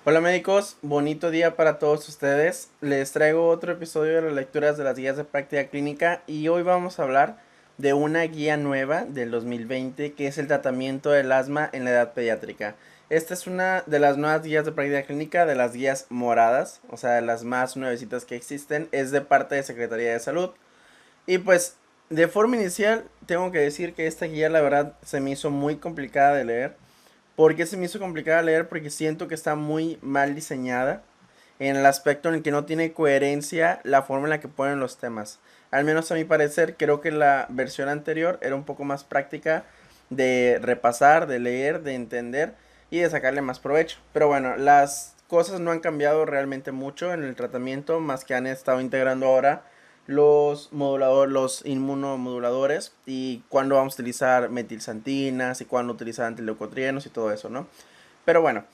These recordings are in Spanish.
Hola médicos, bonito día para todos ustedes. Les traigo otro episodio de las lecturas de las guías de práctica clínica y hoy vamos a hablar de una guía nueva del 2020 que es el tratamiento del asma en la edad pediátrica. Esta es una de las nuevas guías de práctica clínica, de las guías moradas, o sea, de las más nuevecitas que existen. Es de parte de Secretaría de Salud. Y pues, de forma inicial, tengo que decir que esta guía la verdad se me hizo muy complicada de leer. ¿Por qué se me hizo complicada leer? Porque siento que está muy mal diseñada en el aspecto en el que no tiene coherencia la forma en la que ponen los temas. Al menos a mi parecer, creo que la versión anterior era un poco más práctica de repasar, de leer, de entender y de sacarle más provecho. Pero bueno, las cosas no han cambiado realmente mucho en el tratamiento, más que han estado integrando ahora los inmunomoduladores y cuándo vamos a utilizar metilsantinas y cuándo utilizar antileucotrienos y todo eso, ¿no? Pero bueno,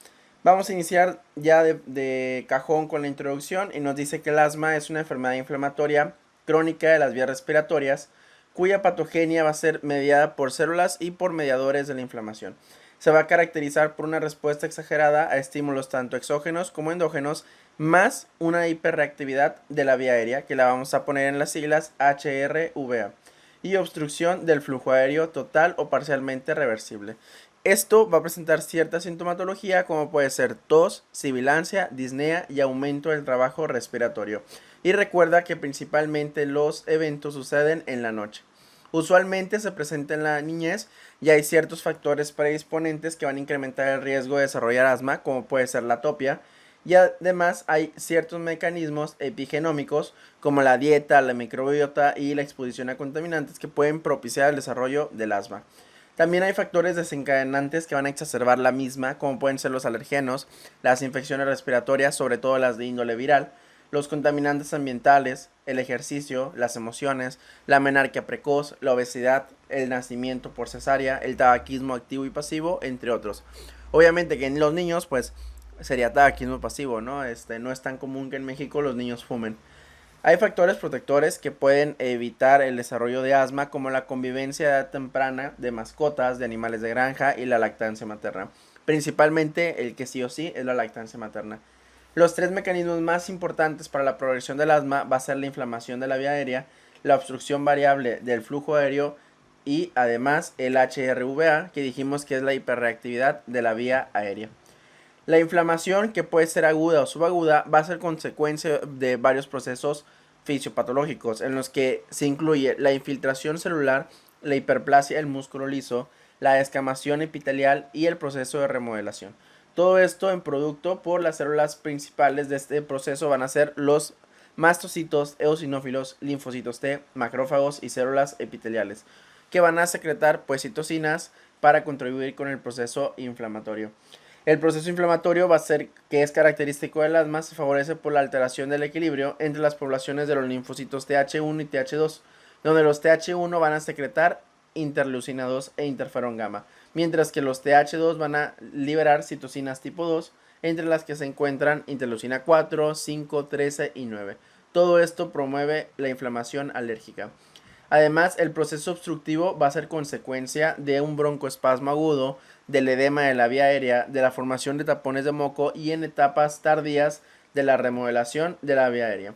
vamos a iniciar ya de cajón con la introducción y nos dice que el asma es una enfermedad inflamatoria crónica de las vías respiratorias cuya patogenia va a ser mediada por células y por mediadores de la inflamación. Se va a caracterizar por una respuesta exagerada a estímulos tanto exógenos como endógenos, más una hiperreactividad de la vía aérea, que la vamos a poner en las siglas HRVA, y obstrucción del flujo aéreo total o parcialmente reversible. Esto va a presentar cierta sintomatología como puede ser tos, sibilancia, disnea y aumento del trabajo respiratorio. Y recuerda que principalmente los eventos suceden en la noche. Usualmente se presenta en la niñez y hay ciertos factores predisponentes que van a incrementar el riesgo de desarrollar asma, como puede ser la atopia, y además hay ciertos mecanismos epigenómicos como la dieta, la microbiota y la exposición a contaminantes que pueden propiciar el desarrollo del asma. También hay factores desencadenantes que van a exacerbar la misma, como pueden ser los alergenos, las infecciones respiratorias, sobre todo las de índole viral, los contaminantes ambientales, el ejercicio, las emociones, la menarquia precoz, la obesidad, el nacimiento por cesárea, el tabaquismo activo y pasivo, entre otros. Obviamente que en los niños, pues, sería tabaquismo pasivo, ¿no? No es tan común que en México los niños fumen. Hay factores protectores que pueden evitar el desarrollo de asma, como la convivencia de edad temprana de mascotas, de animales de granja y la lactancia materna. Principalmente el que sí o sí es la lactancia materna. Los tres mecanismos más importantes para la progresión del asma va a ser la inflamación de la vía aérea, la obstrucción variable del flujo aéreo y además el HRVA, que dijimos que es la hiperreactividad de la vía aérea. La inflamación, que puede ser aguda o subaguda, va a ser consecuencia de varios procesos fisiopatológicos en los que se incluye la infiltración celular, la hiperplasia del músculo liso, la descamación epitelial y el proceso de remodelación. Todo esto en producto por las células principales de este proceso van a ser los mastocitos, eosinófilos, linfocitos T, macrófagos y células epiteliales, que van a secretar pues citocinas para contribuir con el proceso inflamatorio. El proceso inflamatorio va a ser que es característico del asma, se favorece por la alteración del equilibrio entre las poblaciones de los linfocitos Th1 y Th2, donde los Th1 van a secretar interleucina 2 e interferón gamma, mientras que los Th2 van a liberar citocinas tipo 2, entre las que se encuentran interleucina 4, 5, 13 y 9. Todo esto promueve la inflamación alérgica. Además, el proceso obstructivo va a ser consecuencia de un broncoespasmo agudo, del edema de la vía aérea, de la formación de tapones de moco y en etapas tardías de la remodelación de la vía aérea.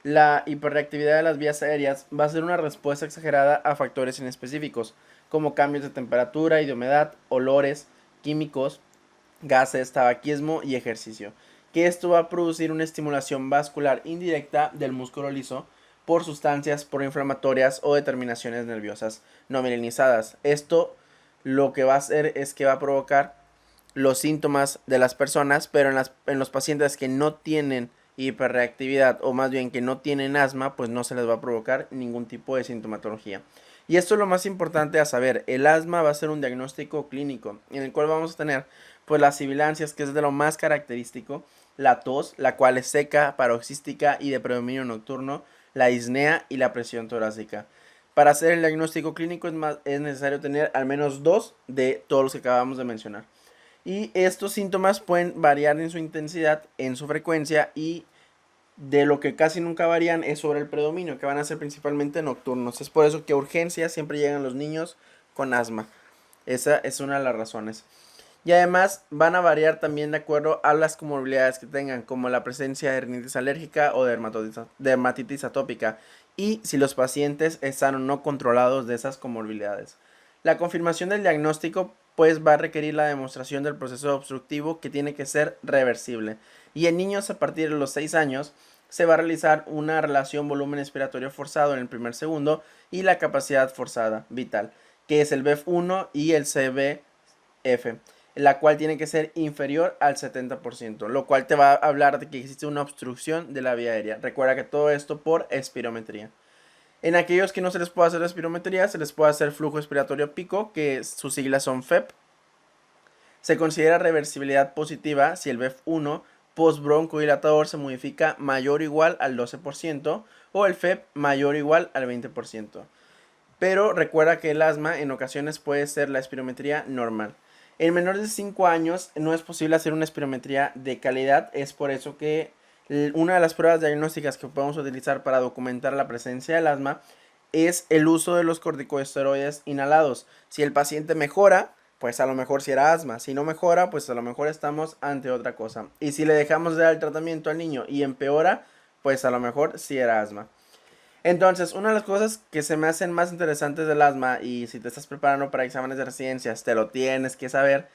La hiperreactividad de las vías aéreas va a ser una respuesta exagerada a factores inespecíficos, como cambios de temperatura y de humedad, olores, químicos, gases, tabaquismo y ejercicio, que esto va a producir una estimulación vascular indirecta del músculo liso por sustancias proinflamatorias o determinaciones nerviosas no mielinizadas. Esto lo que va a hacer es que va a provocar los síntomas de las personas, pero en los pacientes que no tienen hiperreactividad o más bien que no tienen asma, pues no se les va a provocar ningún tipo de sintomatología. Y esto es lo más importante a saber, el asma va a ser un diagnóstico clínico en el cual vamos a tener pues las sibilancias, que es de lo más característico, la tos, la cual es seca, paroxística y de predominio nocturno, la disnea y la presión torácica. Para hacer el diagnóstico clínico es necesario tener al menos dos de todos los que acabamos de mencionar. Y estos síntomas pueden variar en su intensidad, en su frecuencia y de lo que casi nunca varían es sobre el predominio, que van a ser principalmente nocturnos. Es por eso que a urgencias siempre llegan los niños con asma. Esa es una de las razones. Y además van a variar también de acuerdo a las comorbilidades que tengan, como la presencia de rinitis alérgica o dermatitis atópica, y si los pacientes están o no controlados de esas comorbilidades. La confirmación del diagnóstico pues va a requerir la demostración del proceso obstructivo, que tiene que ser reversible. Y en niños a partir de los 6 años se va a realizar una relación volumen expiratorio forzado en el primer segundo y la capacidad forzada vital, que es el BEF1 y el CBF, la cual tiene que ser inferior al 70%, lo cual te va a hablar de que existe una obstrucción de la vía aérea. Recuerda que todo esto por espirometría. En aquellos que no se les puede hacer espirometría, se les puede hacer flujo expiratorio pico, que sus siglas son FEP. Se considera reversibilidad positiva si el BEF1 postbroncodilatador se modifica mayor o igual al 12% o el FEP mayor o igual al 20%. Pero recuerda que el asma en ocasiones puede ser la espirometría normal. En menores de 5 años no es posible hacer una espirometría de calidad. Es por eso que una de las pruebas diagnósticas que podemos utilizar para documentar la presencia del asma es el uso de los corticosteroides inhalados. Si el paciente mejora, pues a lo mejor si era asma. Si no mejora, pues a lo mejor estamos ante otra cosa. Y si le dejamos de dar el tratamiento al niño y empeora, pues a lo mejor sí era asma. Entonces, una de las cosas que se me hacen más interesantes del asma, y si te estás preparando para exámenes de residencias, te lo tienes que saber,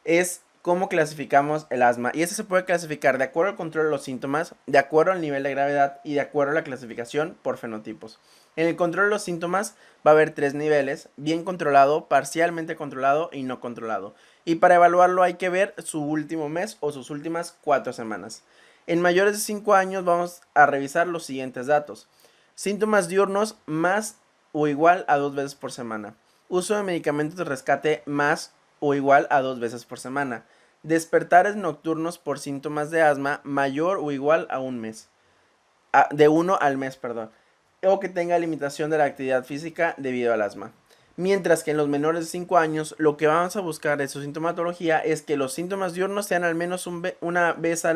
es cómo clasificamos el asma. Y eso se puede clasificar de acuerdo al control de los síntomas, de acuerdo al nivel de gravedad y de acuerdo a la clasificación por fenotipos. En el control de los síntomas va a haber 3 niveles: bien controlado, parcialmente controlado y no controlado. Y para evaluarlo hay que ver su último mes o sus últimas 4 semanas. En mayores de 5 años vamos a revisar los siguientes datos: síntomas diurnos más o igual a 2 veces por semana. Uso de medicamentos de rescate más o igual a 2 veces por semana. Despertares nocturnos por síntomas de asma mayor o igual a un mes. De 1 al mes, perdón. O que tenga limitación de la actividad física debido al asma. Mientras que en los menores de 5 años lo que vamos a buscar de su sintomatología es que los síntomas diurnos sean al menos una vez a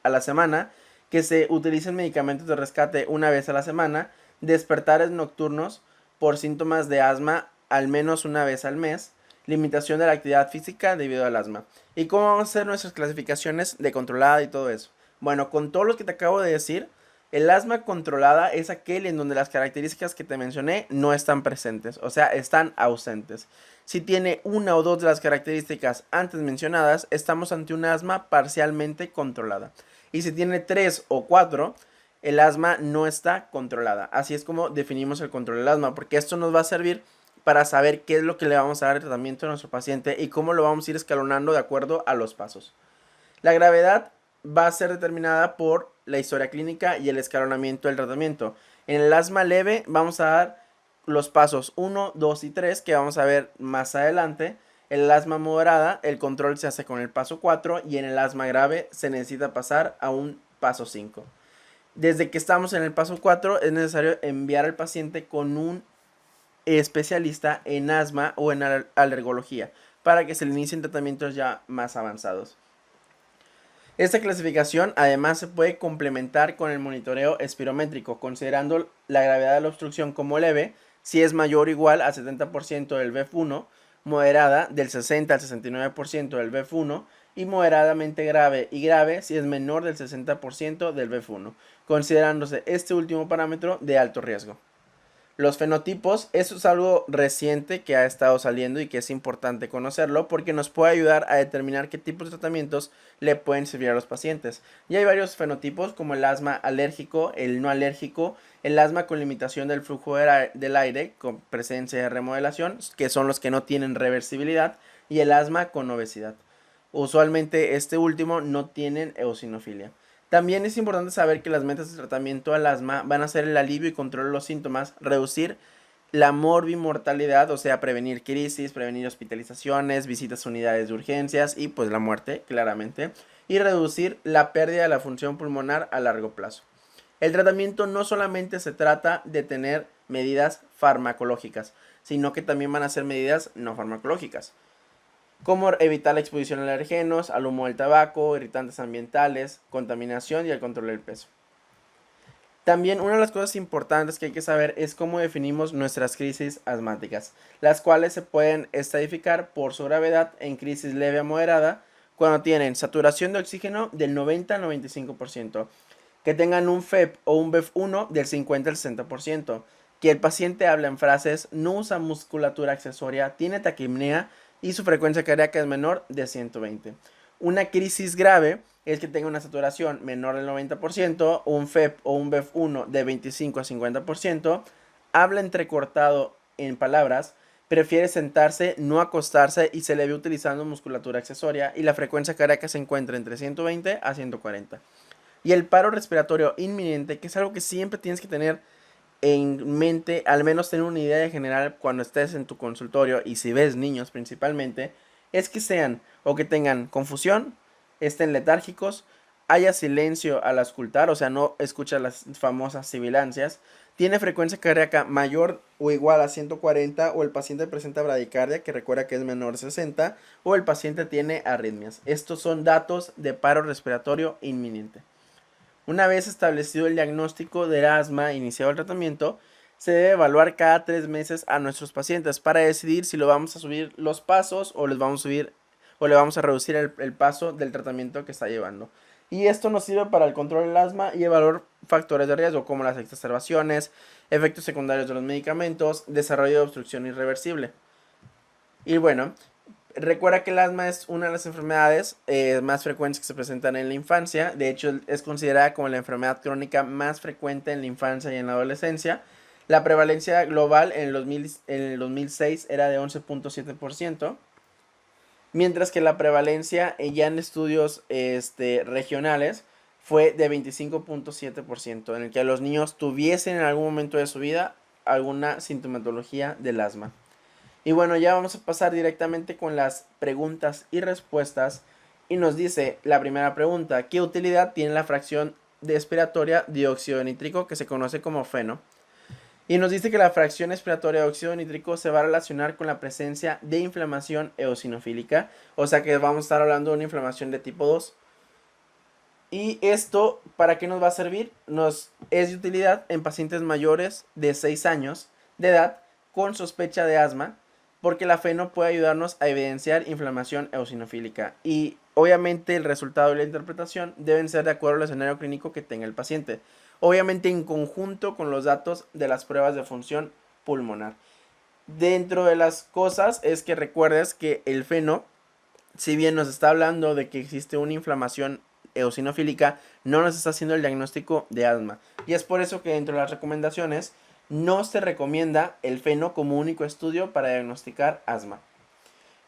la semana, que se utilicen medicamentos de rescate una vez a la semana, despertares nocturnos por síntomas de asma al menos una vez al mes, limitación de la actividad física debido al asma. ¿Y cómo vamos a hacer nuestras clasificaciones de controlada y todo eso? Bueno, con todo lo que te acabo de decir, el asma controlada es aquel en donde las características que te mencioné no están presentes, o sea, están ausentes. Si tiene una o dos de las características antes mencionadas, estamos ante un asma parcialmente controlada. Y si tiene 3 o 4, el asma no está controlada. Así es como definimos el control del asma, porque esto nos va a servir para saber qué es lo que le vamos a dar de tratamiento a nuestro paciente y cómo lo vamos a ir escalonando de acuerdo a los pasos. La gravedad va a ser determinada por la historia clínica y el escalonamiento del tratamiento. En el asma leve vamos a dar los pasos 1, 2 y 3, que vamos a ver más adelante. En el asma moderada el control se hace con el paso 4 y en el asma grave se necesita pasar a un paso 5. Desde que estamos en el paso 4 es necesario enviar al paciente con un especialista en asma o en alergología para que se le inicien tratamientos ya más avanzados. Esta clasificación además se puede complementar con el monitoreo espirométrico, considerando la gravedad de la obstrucción como leve, si es mayor o igual al 70% del BEF1, moderada del 60 al 69% del BEF1 y moderadamente grave y grave si es menor del 60% del BEF1, considerándose este último parámetro de alto riesgo. Los fenotipos, eso es algo reciente que ha estado saliendo y que es importante conocerlo porque nos puede ayudar a determinar qué tipos de tratamientos le pueden servir a los pacientes. Y hay varios fenotipos como el asma alérgico, el no alérgico, el asma con limitación del flujo del aire con presencia de remodelación, que son los que no tienen reversibilidad, y el asma con obesidad. Usualmente este último no tienen eosinofilia. También es importante saber que las metas de tratamiento al asma van a ser el alivio y control de los síntomas, reducir la morbimortalidad, o sea, prevenir crisis, prevenir hospitalizaciones, visitas a unidades de urgencias y pues la muerte, claramente, y reducir la pérdida de la función pulmonar a largo plazo. El tratamiento no solamente se trata de tener medidas farmacológicas, sino que también van a ser medidas no farmacológicas, como evitar la exposición a alergenos, al humo del tabaco, irritantes ambientales, contaminación y el control del peso. También una de las cosas importantes que hay que saber es cómo definimos nuestras crisis asmáticas, las cuales se pueden estadificar por su gravedad en crisis leve a moderada cuando tienen saturación de oxígeno del 90 al 95%, que tengan un FEP o un BEF1 del 50 al 60%, que el paciente habla en frases, no usa musculatura accesoria, tiene taquipnea y su frecuencia cardíaca es menor de 120. Una crisis grave es que tenga una saturación menor del 90%, un FEP o un BEF1 de 25 a 50%, habla entrecortado en palabras, prefiere sentarse, no acostarse y se le ve utilizando musculatura accesoria y la frecuencia cardíaca se encuentra entre 120 a 140. Y el paro respiratorio inminente, que es algo que siempre tienes que tener en mente, al menos tener una idea general cuando estés en tu consultorio y si ves niños principalmente, es que sean o que tengan confusión, estén letárgicos, haya silencio al auscultar, o sea, no escucha las famosas sibilancias, tiene frecuencia cardíaca mayor o igual a 140 o el paciente presenta bradicardia, que recuerda que es menor de 60, o el paciente tiene arritmias. Estos son datos de paro respiratorio inminente. Una vez establecido el diagnóstico del asma e iniciado el tratamiento, se debe evaluar cada 3 meses a nuestros pacientes para decidir si lo vamos a subir los pasos o les vamos a subir o le vamos a reducir el paso del tratamiento que está llevando. Y esto nos sirve para el control del asma y evaluar factores de riesgo como las exacerbaciones, efectos secundarios de los medicamentos, desarrollo de obstrucción irreversible. Y bueno, recuerda que el asma es una de las enfermedades más frecuentes que se presentan en la infancia. De hecho, es considerada como la enfermedad crónica más frecuente en la infancia y en la adolescencia. La prevalencia global en el 2006 era de 11.7%, mientras que la prevalencia ya en estudios regionales fue de 25.7%, en el que los niños tuviesen en algún momento de su vida alguna sintomatología del asma. Y bueno, ya vamos a pasar directamente con las preguntas y respuestas. Y nos dice la primera pregunta: ¿qué utilidad tiene la fracción expiratoria de óxido nítrico, que se conoce como FeNO? Y nos dice que la fracción expiratoria de óxido nítrico se va a relacionar con la presencia de inflamación eosinofílica. O sea que vamos a estar hablando de una inflamación de tipo 2. Y esto, ¿para qué nos va a servir? Nos es de utilidad en pacientes mayores de 6 años de edad con sospecha de asma, porque la FeNO puede ayudarnos a evidenciar inflamación eosinofílica. Y obviamente el resultado y la interpretación deben ser de acuerdo al escenario clínico que tenga el paciente. Obviamente en conjunto con los datos de las pruebas de función pulmonar. Dentro de las cosas es que recuerdes que el FeNO, si bien nos está hablando de que existe una inflamación eosinofílica, no nos está haciendo el diagnóstico de asma. Y es por eso que dentro de las recomendaciones no se recomienda el FeNO como único estudio para diagnosticar asma.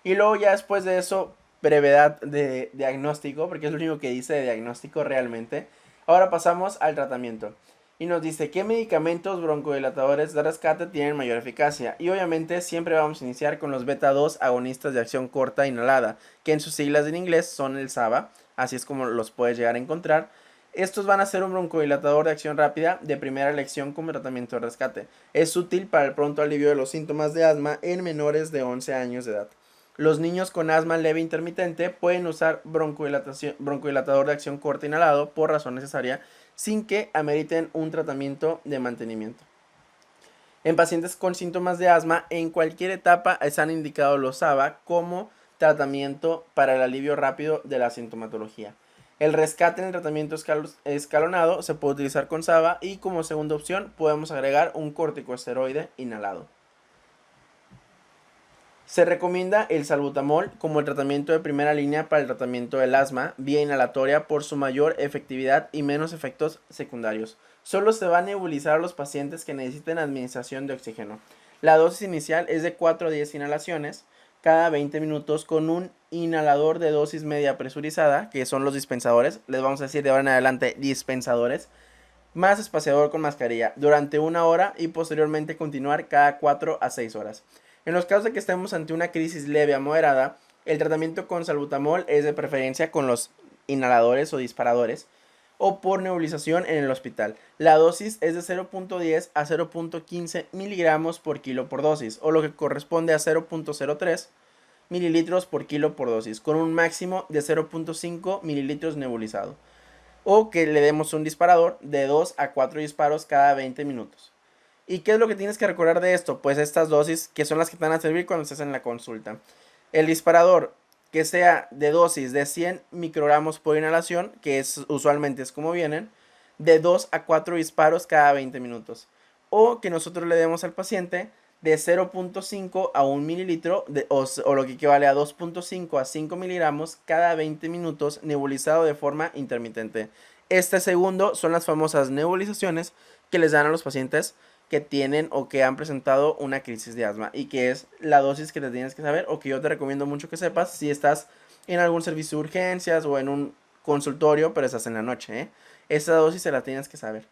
Y luego ya después de eso, brevedad de diagnóstico, porque es lo único que dice de diagnóstico realmente. Ahora pasamos al tratamiento. Y nos dice qué medicamentos broncodilatadores de rescate tienen mayor eficacia. Y obviamente siempre vamos a iniciar con los beta 2 agonistas de acción corta inhalada, que en sus siglas en inglés son el SABA, así es como los puedes llegar a encontrar. Estos van a ser un broncodilatador de acción rápida de primera elección como tratamiento de rescate. Es útil para el pronto alivio de los síntomas de asma en menores de 11 años de edad. Los niños con asma leve intermitente pueden usar broncodilatador de acción corta inhalado por razón necesaria, sin que ameriten un tratamiento de mantenimiento. En pacientes con síntomas de asma, en cualquier etapa se han indicado los SABA como tratamiento para el alivio rápido de la sintomatología. El rescate en el tratamiento escalonado se puede utilizar con SABA y como segunda opción podemos agregar un corticosteroide inhalado. Se recomienda el salbutamol como el tratamiento de primera línea para el tratamiento del asma vía inhalatoria por su mayor efectividad y menos efectos secundarios. Solo se va a nebulizar a los pacientes que necesiten administración de oxígeno. La dosis inicial es de 4 a 10 inhalaciones cada 20 minutos con un inhalador de dosis media presurizada, que son los dispensadores, les vamos a decir de ahora en adelante dispensadores, más espaciador con mascarilla durante 1 hora y posteriormente continuar cada 4 a 6 horas. En los casos de que estemos ante una crisis leve a moderada, el tratamiento con salbutamol es de preferencia con los inhaladores o disparadores o por nebulización en el hospital. La dosis es de 0.10 a 0.15 miligramos por kilo por dosis, o lo que corresponde a 0.03 mililitros por kilo por dosis, con un máximo de 0.5 mililitros nebulizado. o que le demos un disparador de 2 a 4 disparos cada 20 minutos. ¿Y qué es lo que tienes que recordar de esto? Pues estas dosis que son las que te van a servir cuando estés en la consulta. El disparador que sea de dosis de 100 microgramos por inhalación, que es usualmente es como vienen, de 2 a 4 disparos cada 20 minutos. O que nosotros le demos al paciente de 0.5 a 1 mililitro o lo que equivale a 2.5 a 5 miligramos cada 20 minutos nebulizado de forma intermitente. Este segundo son las famosas nebulizaciones que les dan a los pacientes que tienen o que han presentado una crisis de asma y que es la dosis que te tienes que saber o que yo te recomiendo mucho que sepas si estás en algún servicio de urgencias o en un consultorio pero estás en la noche, ¿eh? Esa dosis se la tienes que saber.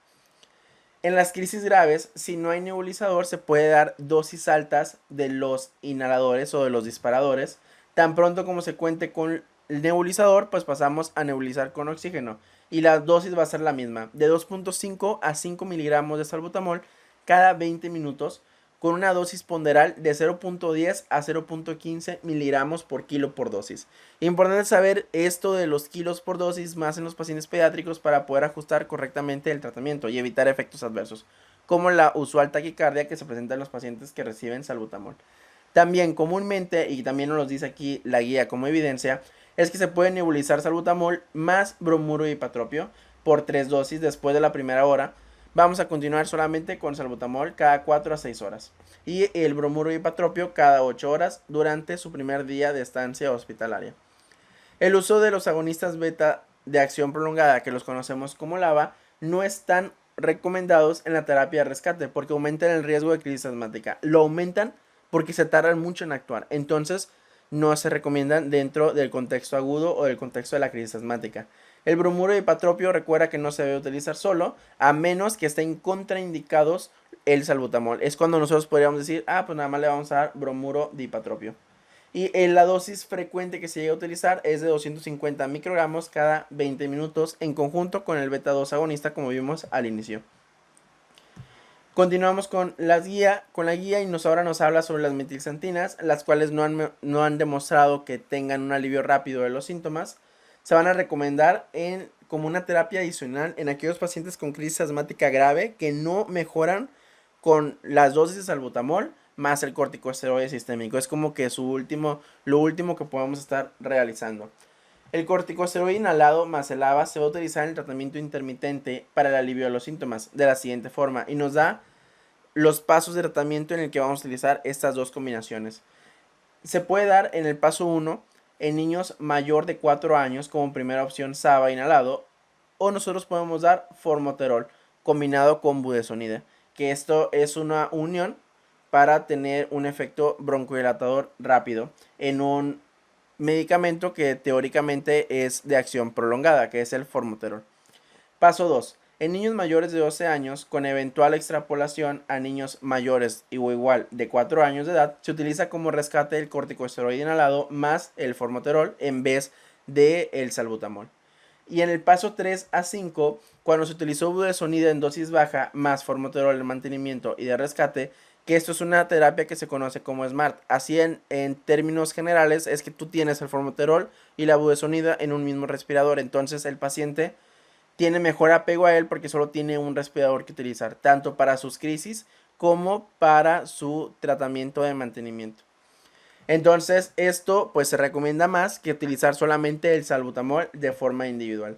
En las crisis graves, si no hay nebulizador, se puede dar dosis altas de los inhaladores o de los disparadores. Tan pronto como se cuente con el nebulizador, pues pasamos a nebulizar con oxígeno. Y la dosis va a ser la misma, de 2.5 a 5 miligramos de salbutamol cada 20 minutos, con una dosis ponderal de 0.10 a 0.15 miligramos por kilo por dosis. Importante saber esto de los kilos por dosis más en los pacientes pediátricos para poder ajustar correctamente el tratamiento y evitar efectos adversos, como la usual taquicardia que se presenta en los pacientes que reciben salbutamol. También comúnmente, y también nos lo dice aquí la guía como evidencia, es que se puede nebulizar salbutamol más bromuro y hipatropio por 3 dosis después de la primera hora. Vamos a continuar solamente con salbutamol cada 4 a 6 horas y el bromuro y hipatropio cada 8 horas durante su primer día de estancia hospitalaria. El uso de los agonistas beta de acción prolongada, que los conocemos como LABA, no están recomendados en la terapia de rescate porque aumentan el riesgo de crisis asmática. Lo aumentan porque se tardan mucho en actuar. Entonces, no se recomiendan dentro del contexto agudo o del contexto de la crisis asmática. El bromuro de hipatropio recuerda que no se debe utilizar solo, a menos que estén contraindicados el salbutamol. Es cuando nosotros podríamos decir, pues nada más le vamos a dar bromuro de hipatropio. Y la dosis frecuente que se llega a utilizar es de 250 microgramos cada 20 minutos en conjunto con el beta 2 agonista como vimos al inicio. Continuamos con la guía y ahora nos habla sobre las metilxantinas, las cuales no han demostrado que tengan un alivio rápido de los síntomas. Se van a recomendar como una terapia adicional en aquellos pacientes con crisis asmática grave que no mejoran con las dosis de salbutamol más el corticosteroide sistémico. Es como que lo último que podemos estar realizando. El corticosteroide inhalado más el ABA se va a utilizar en el tratamiento intermitente para el alivio de los síntomas de la siguiente forma y nos da los pasos de tratamiento en el que vamos a utilizar estas dos combinaciones. Se puede dar en el paso 1 en niños mayor de 4 años como primera opción SABA inhalado, o nosotros podemos dar formoterol combinado con budesonide, que esto es una unión para tener un efecto broncodilatador rápido en un medicamento que teóricamente es de acción prolongada, que es el formoterol. Paso 2. En niños mayores de 12 años, con eventual extrapolación a niños mayores o igual de 4 años de edad, se utiliza como rescate el corticosteroide inhalado más el formoterol en vez del salbutamol. Y en el paso 3 a 5, cuando se utilizó budesonide en dosis baja más formoterol de mantenimiento y de rescate, que esto es una terapia que se conoce como SMART. Así en términos generales es que tú tienes el formoterol y la budesonida en un mismo respirador. Entonces el paciente tiene mejor apego a él porque solo tiene un respirador que utilizar, tanto para sus crisis como para su tratamiento de mantenimiento. Entonces esto pues se recomienda más que utilizar solamente el salbutamol de forma individual.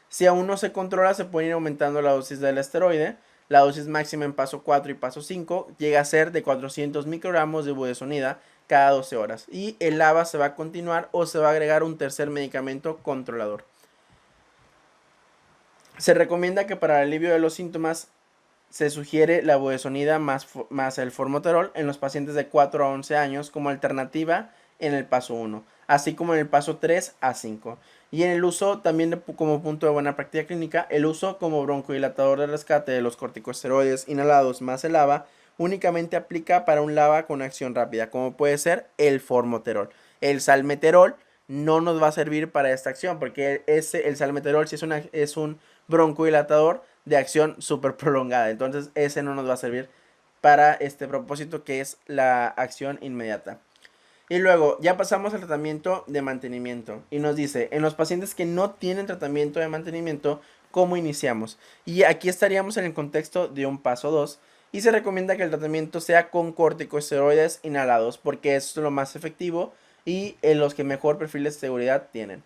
Si aún no se controla, se puede ir aumentando la dosis del esteroide. La dosis máxima en paso 4 y paso 5 llega a ser de 400 microgramos de budesonida cada 12 horas. Y el ABA se va a continuar o se va a agregar un tercer medicamento controlador. Se recomienda que para el alivio de los síntomas se sugiere la budesonida más el formoterol en los pacientes de 4 a 11 años como alternativa en el paso 1, así como en el paso 3 a 5. Y en el uso también como punto de buena práctica clínica, el uso como broncodilatador de rescate de los corticosteroides inhalados más el ABA únicamente aplica para un LABA con acción rápida, como puede ser el formoterol. El salmeterol no nos va a servir para esta acción porque el salmeterol sí es un broncodilatador de acción súper prolongada. Entonces ese no nos va a servir para este propósito que es la acción inmediata. Y luego ya pasamos al tratamiento de mantenimiento y nos dice, en los pacientes que no tienen tratamiento de mantenimiento cómo iniciamos. Y aquí estaríamos en el contexto de un paso 2 y se recomienda que el tratamiento sea con corticosteroides inhalados porque es lo más efectivo y en los que mejor perfil de seguridad tienen.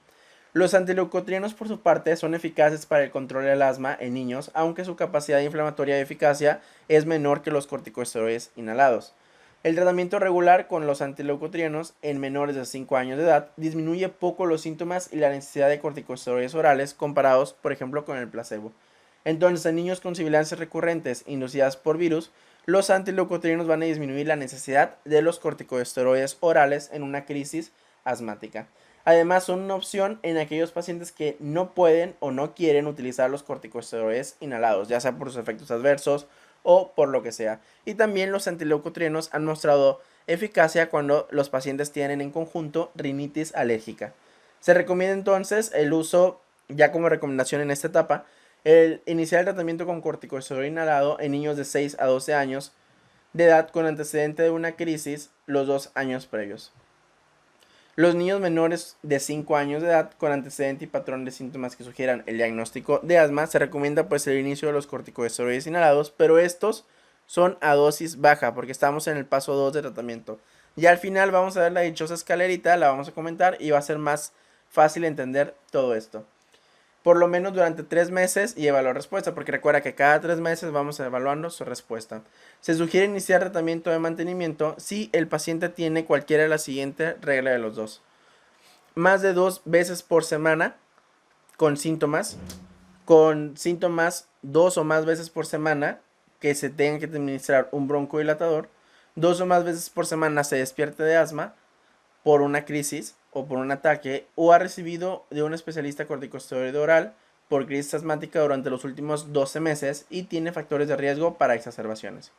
Los antileucotrienos por su parte son eficaces para el control del asma en niños, aunque su capacidad inflamatoria y eficacia es menor que los corticosteroides inhalados. El tratamiento regular con los antileucotrienos en menores de 5 años de edad disminuye poco los síntomas y la necesidad de corticosteroides orales comparados, por ejemplo, con el placebo. Entonces, en niños con sibilancias recurrentes inducidas por virus, los antileucotrienos van a disminuir la necesidad de los corticosteroides orales en una crisis asmática. Además, son una opción en aquellos pacientes que no pueden o no quieren utilizar los corticosteroides inhalados, ya sea por sus efectos adversos o por lo que sea. Y también los antileucotrienos han mostrado eficacia cuando los pacientes tienen en conjunto rinitis alérgica. Se recomienda entonces el uso, ya como recomendación en esta etapa, el iniciar el tratamiento con corticosteroide inhalado en niños de 6 a 12 años de edad con antecedente de una crisis los 2 años previos. Los niños menores de 5 años de edad con antecedente y patrón de síntomas que sugieran el diagnóstico de asma, se recomienda pues el inicio de los corticosteroides inhalados, pero estos son a dosis baja porque estamos en el paso 2 de tratamiento. Y al final vamos a ver la dichosa escalerita, la vamos a comentar y va a ser más fácil entender todo esto. Por lo menos durante 3 meses y evaluar respuesta, porque recuerda que cada 3 meses vamos evaluando su respuesta. Se sugiere iniciar tratamiento de mantenimiento si el paciente tiene cualquiera de la siguiente regla de los dos. Más de 2 veces por semana con síntomas 2 o más veces por semana que se tenga que administrar un broncodilatador, 2 o más veces por semana se despierte de asma por una crisis o por un ataque, o ha recibido de un especialista corticosteroide oral por crisis asmática durante los últimos 12 meses y tiene factores de riesgo para exacerbaciones.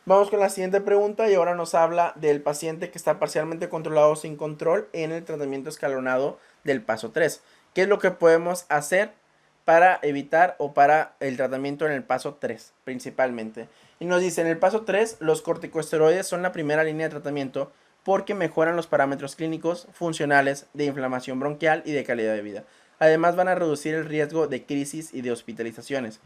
Vamos con la siguiente pregunta y ahora nos habla del paciente que está parcialmente controlado o sin control en el tratamiento escalonado del paso 3. ¿Qué es lo que podemos hacer para evitar o para el tratamiento en el paso 3 principalmente? Y nos dice, en el paso 3 los corticosteroides son la primera línea de tratamiento porque mejoran los parámetros clínicos, funcionales, de inflamación bronquial y de calidad de vida. Además van a reducir el riesgo de crisis y de hospitalizaciones.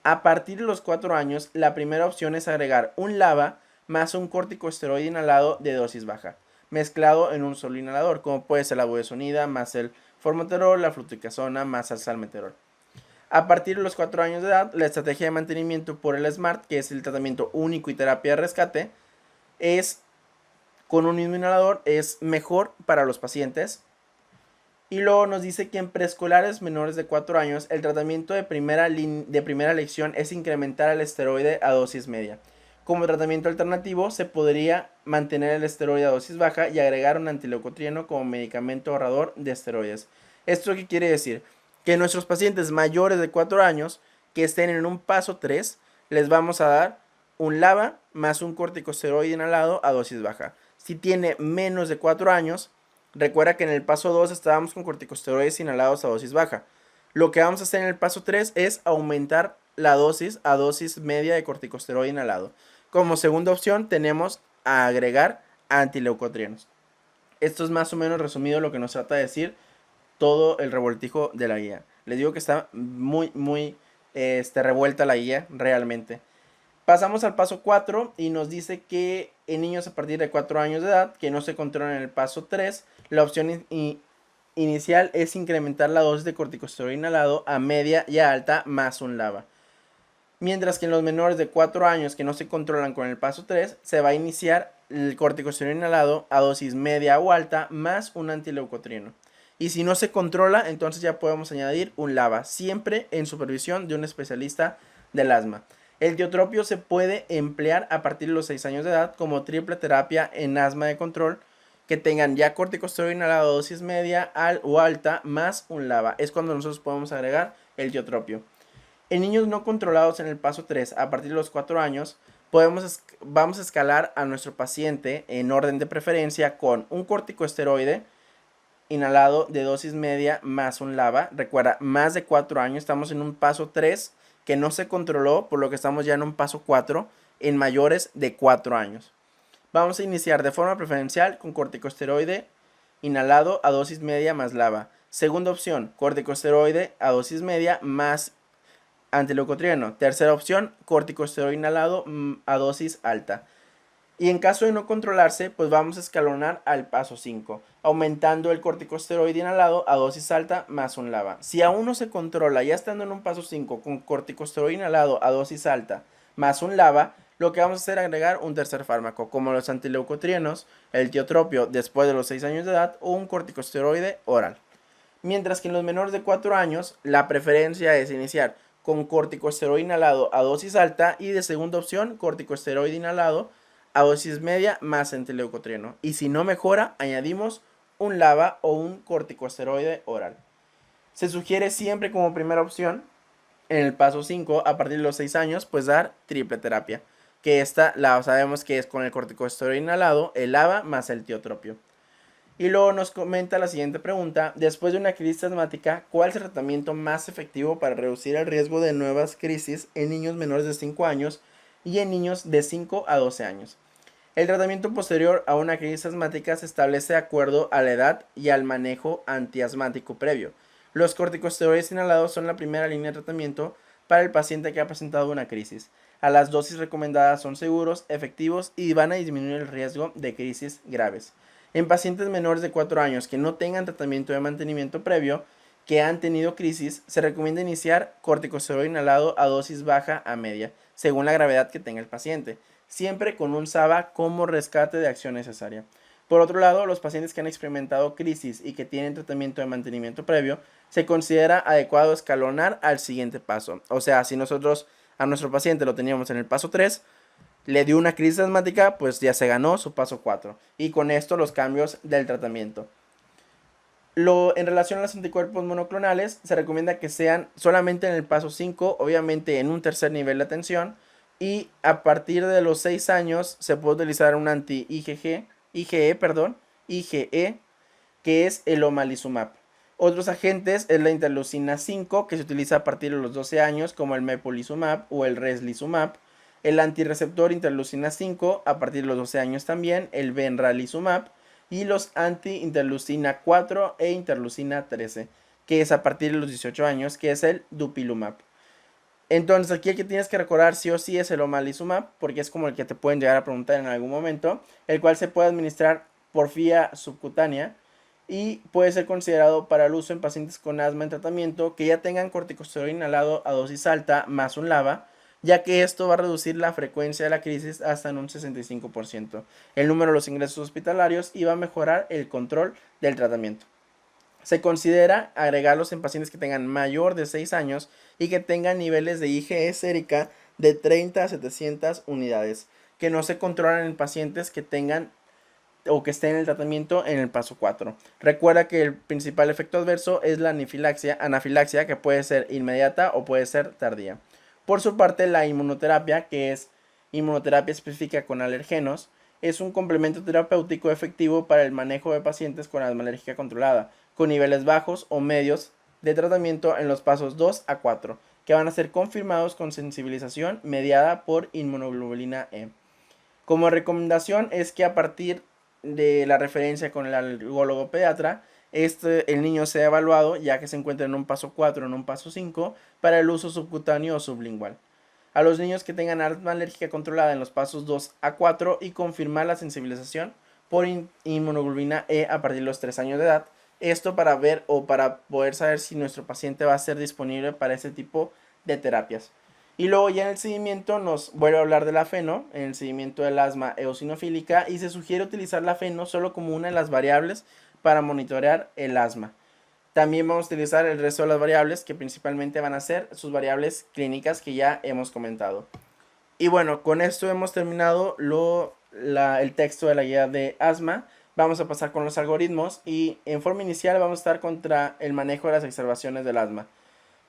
A partir de los 4 años, la primera opción es agregar un LABA más un corticosteroide inhalado de dosis baja, mezclado en un solo inhalador, como puede ser la budesonida más el formoterol, la fluticasona más el salmeterol. A partir de los 4 años de edad, la estrategia de mantenimiento por el SMART, que es el tratamiento único y terapia de rescate, es con un mismo inhalador, es mejor para los pacientes. Y luego nos dice que en preescolares menores de 4 años el tratamiento de primera elección es incrementar el esteroide a dosis media. Como tratamiento alternativo se podría mantener el esteroide a dosis baja y agregar un antileucotrieno como medicamento ahorrador de esteroides. ¿Esto qué quiere decir? Que nuestros pacientes mayores de 4 años que estén en un paso 3 les vamos a dar un LABA más un corticosteroide inhalado a dosis baja. Si tiene menos de 4 años, recuerda que en el paso 2 estábamos con corticosteroides inhalados a dosis baja. Lo que vamos a hacer en el paso 3 es aumentar la dosis a dosis media de corticosteroide inhalado. Como segunda opción tenemos a agregar antileucotrienos. Esto es más o menos resumido lo que nos trata de decir todo el revoltijo de la guía. Les digo que está muy revuelta la guía realmente. Pasamos al paso 4 y nos dice que en niños a partir de 4 años de edad que no se controlan en el paso 3, la opción inicial es incrementar la dosis de corticosteroide inhalado a media y a alta más un LABA. Mientras que en los menores de 4 años que no se controlan con el paso 3, se va a iniciar el corticosteroide inhalado a dosis media o alta más un antileucotrieno. Y si no se controla, entonces ya podemos añadir un LABA, siempre en supervisión de un especialista del asma. El tiotropio se puede emplear a partir de los 6 años de edad como triple terapia en asma de control que tengan ya corticosteroide inhalado a dosis media o alta más un LABA. Es cuando nosotros podemos agregar el tiotropio. En niños no controlados en el paso 3 a partir de los 4 años vamos a escalar a nuestro paciente en orden de preferencia con un corticosteroide inhalado de dosis media más un LABA. Recuerda, más de 4 años, estamos en un paso 3 que no se controló, por lo que estamos ya en un paso 4 en mayores de 4 años. Vamos a iniciar de forma preferencial con corticosteroide inhalado a dosis media más LABA. Segunda opción, corticosteroide a dosis media más antileucotrieno. Tercera opción, corticosteroide inhalado a dosis alta. Y en caso de no controlarse, pues vamos a escalonar al paso 5, aumentando el corticosteroide inhalado a dosis alta más un LABA. Si aún no se controla, ya estando en un paso 5 con corticosteroide inhalado a dosis alta más un LABA, lo que vamos a hacer es agregar un tercer fármaco, como los antileucotrienos, el tiotropio después de los 6 años de edad o un corticosteroide oral. Mientras que en los menores de 4 años, la preferencia es iniciar con corticosteroide inhalado a dosis alta y de segunda opción, corticosteroide inhalado a dosis media más antileucotrieno. Y si no mejora, añadimos un LABA o un corticosteroide oral. Se sugiere siempre como primera opción, en el paso 5, a partir de los 6 años, pues dar triple terapia. Que esta la sabemos que es con el corticosteroide inhalado, el LABA más el tiotropio. Y luego nos comenta la siguiente pregunta: después de una crisis asmática, ¿cuál es el tratamiento más efectivo para reducir el riesgo de nuevas crisis en niños menores de 5 años y en niños de 5 a 12 años? El tratamiento posterior a una crisis asmática se establece de acuerdo a la edad y al manejo antiasmático previo. Los corticosteroides inhalados son la primera línea de tratamiento para el paciente que ha presentado una crisis. A las dosis recomendadas son seguros, efectivos y van a disminuir el riesgo de crisis graves. En pacientes menores de 4 años que no tengan tratamiento de mantenimiento previo, que han tenido crisis, se recomienda iniciar corticosteroide inhalado a dosis baja a media, según la gravedad que tenga el paciente, siempre con un SABA como rescate de acción necesaria. Por otro lado, los pacientes que han experimentado crisis y que tienen tratamiento de mantenimiento previo, se considera adecuado escalonar al siguiente paso. O sea, si nosotros a nuestro paciente lo teníamos en el paso 3, le dio una crisis asmática, pues ya se ganó su paso 4. Y con esto los cambios del tratamiento. En relación a los anticuerpos monoclonales, se recomienda que sean solamente en el paso 5, obviamente en un tercer nivel de atención. Y a partir de los 6 años se puede utilizar un IgE, que es el omalizumab. Otros agentes es la interleucina 5, que se utiliza a partir de los 12 años, como el mepolizumab o el reslizumab. El antirreceptor interleucina 5, a partir de los 12 años también, el benralizumab. Y los anti-interleucina 4 e interleucina 13, que es a partir de los 18 años, que es el dupilumab. Entonces aquí el que tienes que recordar sí o sí es el omalizumab, porque es como el que te pueden llegar a preguntar en algún momento, el cual se puede administrar por vía subcutánea y puede ser considerado para el uso en pacientes con asma en tratamiento que ya tengan corticosteroide inhalado a dosis alta más un LABA, ya que esto va a reducir la frecuencia de la crisis hasta en un 65%, el número de los ingresos hospitalarios y va a mejorar el control del tratamiento. Se considera agregarlos en pacientes que tengan mayor de 6 años y que tengan niveles de IgE sérica de 30 a 700 unidades, que no se controlan en pacientes que tengan o que estén en el tratamiento en el paso 4. Recuerda que el principal efecto adverso es la anafilaxia, que puede ser inmediata o puede ser tardía. Por su parte, la inmunoterapia, que es inmunoterapia específica con alergenos, es un complemento terapéutico efectivo para el manejo de pacientes con asma alérgica controlada, con niveles bajos o medios de tratamiento en los pasos 2 a 4, que van a ser confirmados con sensibilización mediada por inmunoglobulina E. Como recomendación es que a partir de la referencia con el alergólogo pediatra, el niño sea evaluado ya que se encuentra en un paso 4 o en un paso 5 para el uso subcutáneo o sublingual. A los niños que tengan asma alérgica controlada en los pasos 2 a 4 y confirmar la sensibilización por inmunoglobulina E a partir de los 3 años de edad. Esto para ver o para poder saber si nuestro paciente va a ser disponible para ese tipo de terapias. Y luego ya en el seguimiento nos vuelve a hablar de la feno, en el seguimiento del asma eosinofílica, y se sugiere utilizar la feno solo como una de las variables para monitorear el asma. También vamos a utilizar el resto de las variables, que principalmente van a ser sus variables clínicas que ya hemos comentado. Y bueno, con esto hemos terminado el texto de la guía de asma. Vamos a pasar con los algoritmos y en forma inicial vamos a estar contra el manejo de las exacerbaciones del asma.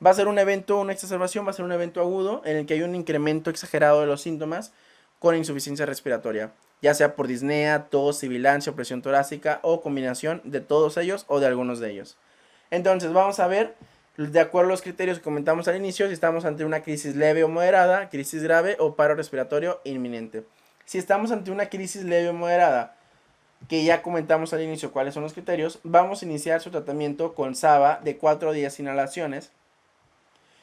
Va a ser un evento, una exacerbación, va a ser un evento agudo en el que hay un incremento exagerado de los síntomas con insuficiencia respiratoria, ya sea por disnea, tos, sibilancia o presión torácica o combinación de todos ellos o de algunos de ellos. Entonces vamos a ver, de acuerdo a los criterios que comentamos al inicio, si estamos ante una crisis leve o moderada, crisis grave o paro respiratorio inminente. Si estamos ante una crisis leve o moderada, que ya comentamos al inicio cuáles son los criterios, vamos a iniciar su tratamiento con SABA de 4 a 10 inhalaciones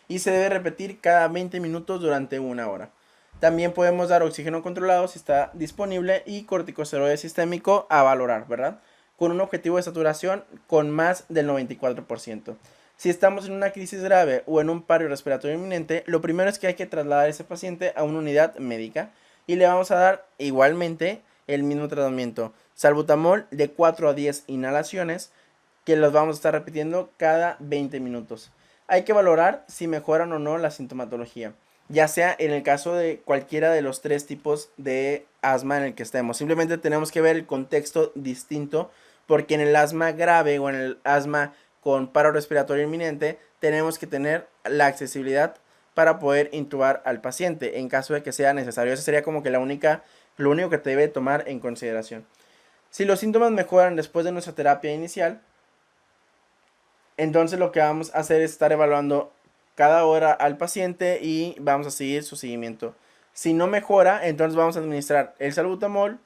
y se debe repetir cada 20 minutos durante una hora. También podemos dar oxígeno controlado si está disponible y corticosteroide sistémico a valorar, ¿verdad? Con un objetivo de saturación con más del 94%. Si estamos en una crisis grave o en un paro respiratorio inminente, lo primero es que hay que trasladar a ese paciente a una unidad médica y le vamos a dar igualmente el mismo tratamiento, salbutamol de 4 a 10 inhalaciones que los vamos a estar repitiendo cada 20 minutos. Hay que valorar si mejoran o no la sintomatología, ya sea en el caso de cualquiera de los 3 tipos de asma en el que estemos. Simplemente tenemos que ver el contexto distinto, porque en el asma grave o en el asma con paro respiratorio inminente tenemos que tener la accesibilidad para poder intubar al paciente en caso de que sea necesario. Esa sería como que lo único que te debe tomar en consideración. Si los síntomas mejoran después de nuestra terapia inicial, entonces lo que vamos a hacer es estar evaluando cada hora al paciente y vamos a seguir su seguimiento. Si no mejora, entonces vamos a administrar el salbutamol,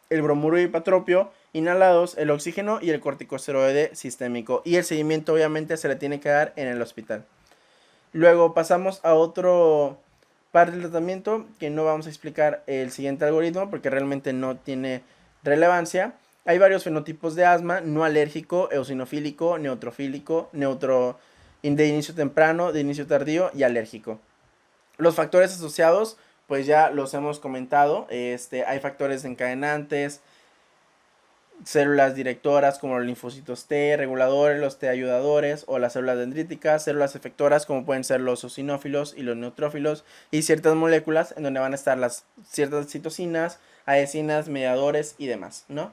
el bromuro y hipatropio inhalados, el oxígeno y el corticosteroide sistémico. Y el seguimiento obviamente se le tiene que dar en el hospital. Luego pasamos a otro parte del tratamiento que no vamos a explicar el siguiente algoritmo porque realmente no tiene relevancia. Hay varios fenotipos de asma: no alérgico, eosinofílico, neutrofílico, de inicio temprano, de inicio tardío y alérgico. Los factores asociados, pues ya los hemos comentado. Hay factores encadenantes, células directoras como los linfocitos T, reguladores, los T ayudadores o las células dendríticas, células efectoras como pueden ser los eosinófilos y los neutrófilos, y ciertas moléculas en donde van a estar las ciertas citocinas, adhesinas, mediadores y demás, ¿no?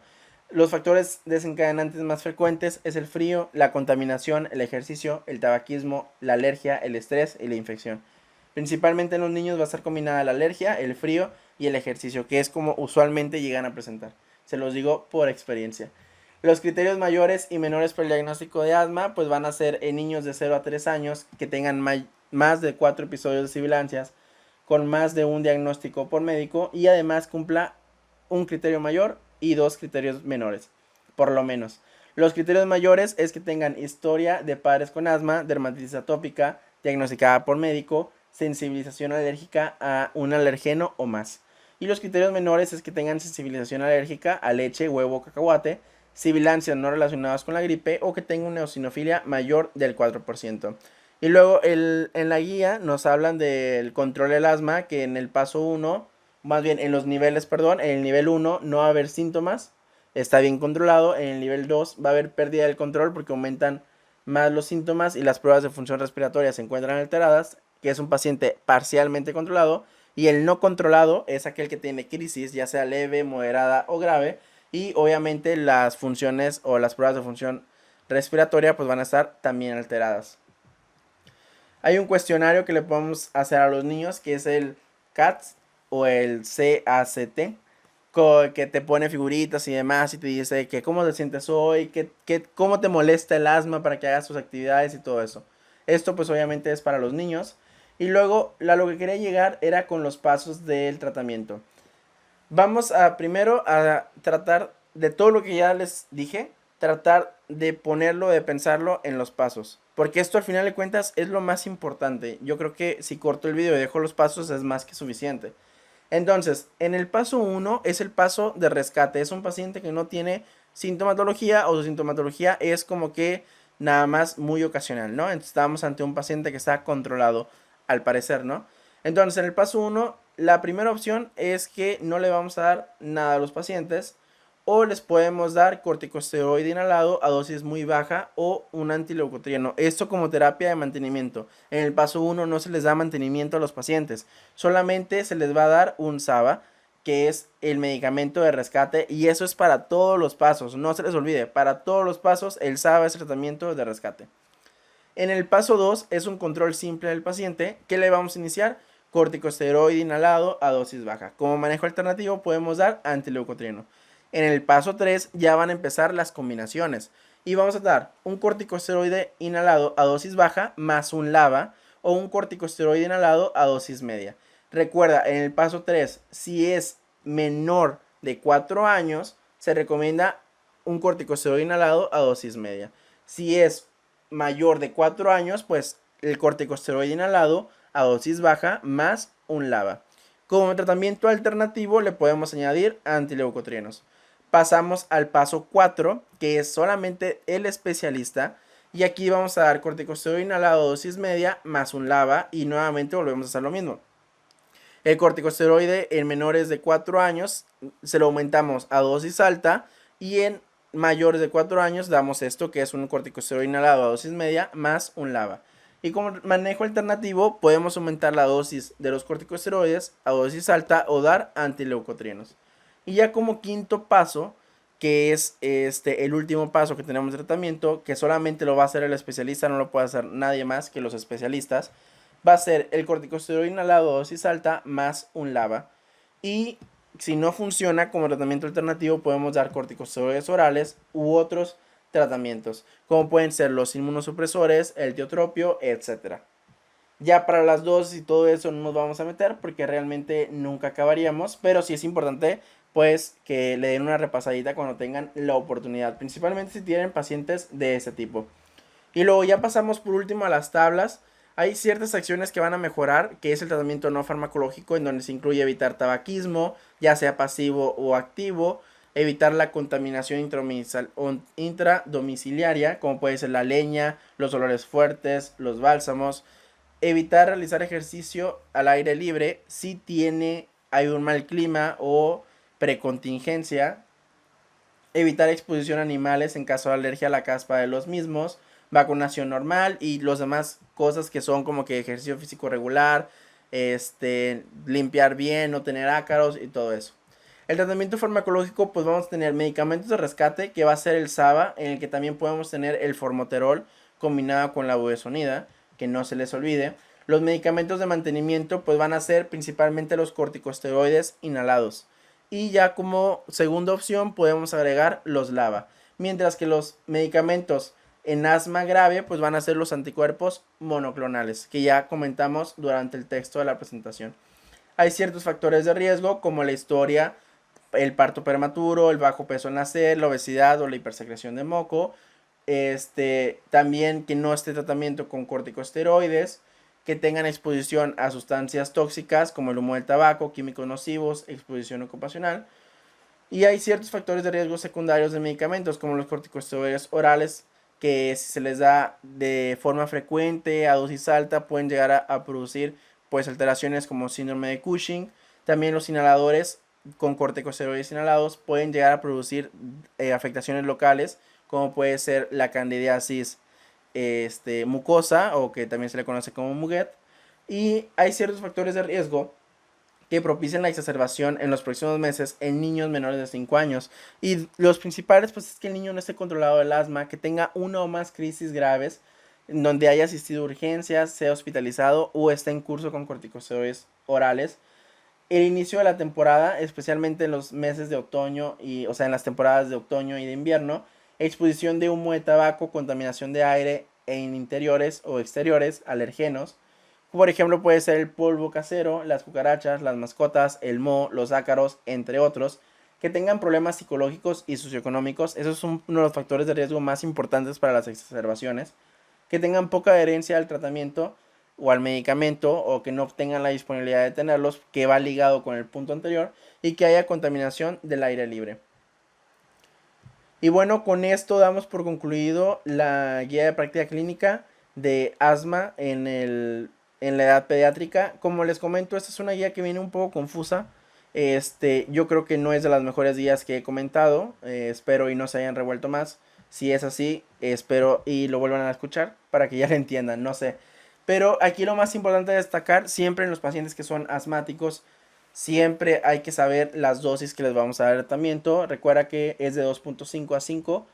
Los factores desencadenantes más frecuentes es el frío, la contaminación, el ejercicio, el tabaquismo, la alergia, el estrés y la infección. Principalmente en los niños va a estar combinada la alergia, el frío y el ejercicio, que es como usualmente llegan a presentar. Se los digo por experiencia. Los criterios mayores y menores para el diagnóstico de asma pues van a ser en niños de 0 a 3 años que tengan más de 4 episodios de sibilancias, con más de un diagnóstico por médico y además cumpla un criterio mayor y 2 criterios menores, por lo menos. Los criterios mayores es que tengan historia de padres con asma, dermatitis atópica diagnosticada por médico, sensibilización alérgica a un alergeno o más. Y los criterios menores es que tengan sensibilización alérgica a leche, huevo o cacahuate, sibilancias no relacionadas con la gripe o que tengan una eosinofilia mayor del 4%. Y luego en la guía nos hablan del control del asma, que en el paso 1, más bien en los niveles, perdón, en el nivel 1 no va a haber síntomas, está bien controlado. En el nivel 2 va a haber pérdida del control porque aumentan más los síntomas y las pruebas de función respiratoria se encuentran alteradas, que es un paciente parcialmente controlado. Y el no controlado es aquel que tiene crisis, ya sea leve, moderada o grave. Y obviamente las funciones o las pruebas de función respiratoria pues van a estar también alteradas. Hay un cuestionario que le podemos hacer a los niños que es el CATS o el CACT, que te pone figuritas y demás y te dice que cómo te sientes hoy, cómo te molesta el asma para que hagas tus actividades y todo eso. Esto pues obviamente es para los niños. Y luego lo que quería llegar era con los pasos del tratamiento. Vamos a primero a tratar de todo lo que ya les dije, tratar de ponerlo, de pensarlo en los pasos. Porque esto al final de cuentas es lo más importante. Yo creo que si corto el video y dejo los pasos es más que suficiente. Entonces, en el paso 1 es el paso de rescate. Es un paciente que no tiene sintomatología o su sintomatología es como que nada más muy ocasional, ¿no? Entonces estamos ante un paciente que está controlado, al parecer, ¿no? Entonces, en el paso 1, la primera opción es que no le vamos a dar nada a los pacientes o les podemos dar corticosteroide inhalado a dosis muy baja o un antileucotrieno. Esto como terapia de mantenimiento. En el paso 1 no se les da mantenimiento a los pacientes, solamente se les va a dar un SABA, que es el medicamento de rescate, y eso es para todos los pasos, no se les olvide, para todos los pasos el SABA es el tratamiento de rescate. En el paso 2 es un control simple del paciente. ¿Qué le vamos a iniciar? Corticosteroide inhalado a dosis baja. Como manejo alternativo podemos dar antileucotrieno. En el paso 3 ya van a empezar las combinaciones y vamos a dar un corticosteroide inhalado a dosis baja más un LABA o un corticosteroide inhalado a dosis media. Recuerda, en el paso 3, si es menor de 4 años, se recomienda un corticosteroide inhalado a dosis media. Si es mayor de 4 años, pues el corticosteroide inhalado a dosis baja más un LABA. Como tratamiento alternativo le podemos añadir antileucotrienos. Pasamos al paso 4, que es solamente el especialista. Y aquí vamos a dar corticosteroide inhalado a dosis media más un LABA y nuevamente volvemos a hacer lo mismo. El corticosteroide en menores de 4 años se lo aumentamos a dosis alta y en mayores de 4 años damos esto, que es un corticosteroide inhalado a dosis media más un LABA. Y como manejo alternativo podemos aumentar la dosis de los corticosteroides a dosis alta o dar antileucotrienos. Y ya como quinto paso, que es el último paso que tenemos de tratamiento, que solamente lo va a hacer el especialista, no lo puede hacer nadie más que los especialistas, va a ser el corticosteroide inhalado a dosis alta más un LABA. Y si no funciona como tratamiento alternativo, podemos dar corticosteroides orales u otros tratamientos, como pueden ser los inmunosupresores, el tiotropio, etc. Ya para las dosis y todo eso no nos vamos a meter porque realmente nunca acabaríamos, pero sí es importante pues que le den una repasadita cuando tengan la oportunidad, principalmente si tienen pacientes de ese tipo. Y luego ya pasamos por último a las tablas. Hay ciertas acciones que van a mejorar, que es el tratamiento no farmacológico, en donde se incluye evitar tabaquismo, ya sea pasivo o activo, evitar la contaminación intradomiciliaria, como puede ser la leña, los olores fuertes, los bálsamos, evitar realizar ejercicio al aire libre si hay un mal clima o precontingencia, evitar exposición a animales en caso de alergia a la caspa de los mismos, vacunación normal y los demás cosas que son como que ejercicio físico regular, limpiar bien, no tener ácaros y todo eso. El tratamiento farmacológico, pues vamos a tener medicamentos de rescate, que va a ser el SABA, en el que también podemos tener el formoterol combinado con la budesonida, que no se les olvide. Los medicamentos de mantenimiento, pues van a ser principalmente los corticosteroides inhalados. Y ya como segunda opción podemos agregar los LABA. Mientras que los medicamentos en asma grave, pues van a ser los anticuerpos monoclonales, que ya comentamos durante el texto de la presentación. Hay ciertos factores de riesgo, como la historia, el parto prematuro, el bajo peso al nacer, la obesidad o la hipersecreción de moco. También que no esté tratamiento con corticosteroides, que tengan exposición a sustancias tóxicas como el humo del tabaco, químicos nocivos, exposición ocupacional. Y hay ciertos factores de riesgo secundarios de medicamentos como los corticosteroides orales, que si se les da de forma frecuente a dosis alta pueden llegar a producir pues alteraciones como síndrome de Cushing. También los inhaladores con corticosteroides inhalados pueden llegar a producir afectaciones locales, como puede ser la candidiasis mucosa, o que también se le conoce como muguet. Y hay ciertos factores de riesgo que propician la exacerbación en los próximos meses en niños menores de 5 años. Y los principales, pues, es que el niño no esté controlado del asma, que tenga una o más crisis graves, en donde haya asistido a urgencias, sea hospitalizado o esté en curso con corticosteroides orales. El inicio de la temporada, especialmente en los meses de otoño, o sea, en las temporadas de otoño y de invierno, exposición de humo de tabaco, contaminación de aire en interiores o exteriores, alergenos. Por ejemplo, puede ser el polvo casero, las cucarachas, las mascotas, el moho, los ácaros, entre otros. Que tengan problemas psicológicos y socioeconómicos, esos son uno de los factores de riesgo más importantes para las exacerbaciones. Que tengan poca adherencia al tratamiento o al medicamento, o que no tengan la disponibilidad de tenerlos, que va ligado con el punto anterior, y que haya contaminación del aire libre. Y bueno, con esto damos por concluido la guía de práctica clínica de asma en la edad pediátrica. Como les comento, esta es una guía que viene un poco confusa. Yo creo que no es de las mejores guías que he comentado. Espero y no se hayan revuelto más. Si es así, espero y lo vuelvan a escuchar para que ya lo entiendan, no sé. Pero aquí lo más importante de destacar, siempre en los pacientes que son asmáticos, siempre hay que saber las dosis que les vamos a dar de tratamiento. Recuerda que es de 2.5 a 5.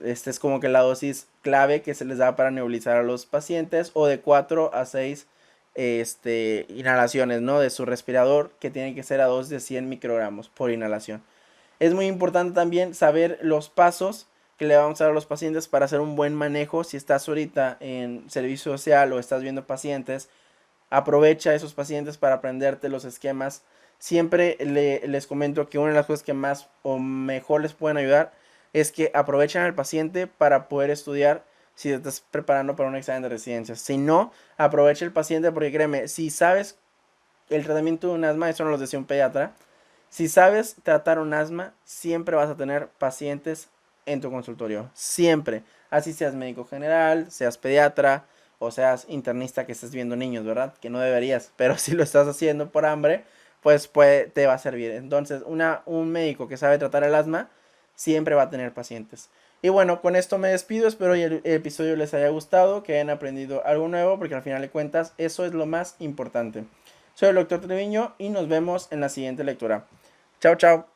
Esta es como que la dosis clave que se les da para nebulizar a los pacientes, o de 4 a 6 inhalaciones, ¿no? De su respirador, que tienen que ser a dosis de 100 microgramos por inhalación. Es muy importante también saber los pasos que le vamos a dar a los pacientes para hacer un buen manejo. Si estás ahorita en servicio social o estás viendo pacientes, aprovecha a esos pacientes para aprenderte los esquemas siempre les comento que una de las cosas que más o mejor les pueden ayudar es que aprovechen al paciente para poder estudiar si te estás preparando para un examen de residencia. Si no, aprovecha el paciente porque créeme, si sabes el tratamiento de un asma, eso no lo decía un pediatra, si sabes tratar un asma, siempre vas a tener pacientes en tu consultorio. Siempre. Así seas médico general, seas pediatra o seas internista que estés viendo niños, ¿verdad? Que no deberías, pero si lo estás haciendo por hambre, pues te va a servir. Entonces, un médico que sabe tratar el asma siempre va a tener pacientes. Y bueno, con esto me despido. Espero que el episodio les haya gustado, que hayan aprendido algo nuevo, porque al final de cuentas eso es lo más importante. Soy el doctor Treviño y nos vemos en la siguiente lectura. Chao, chao.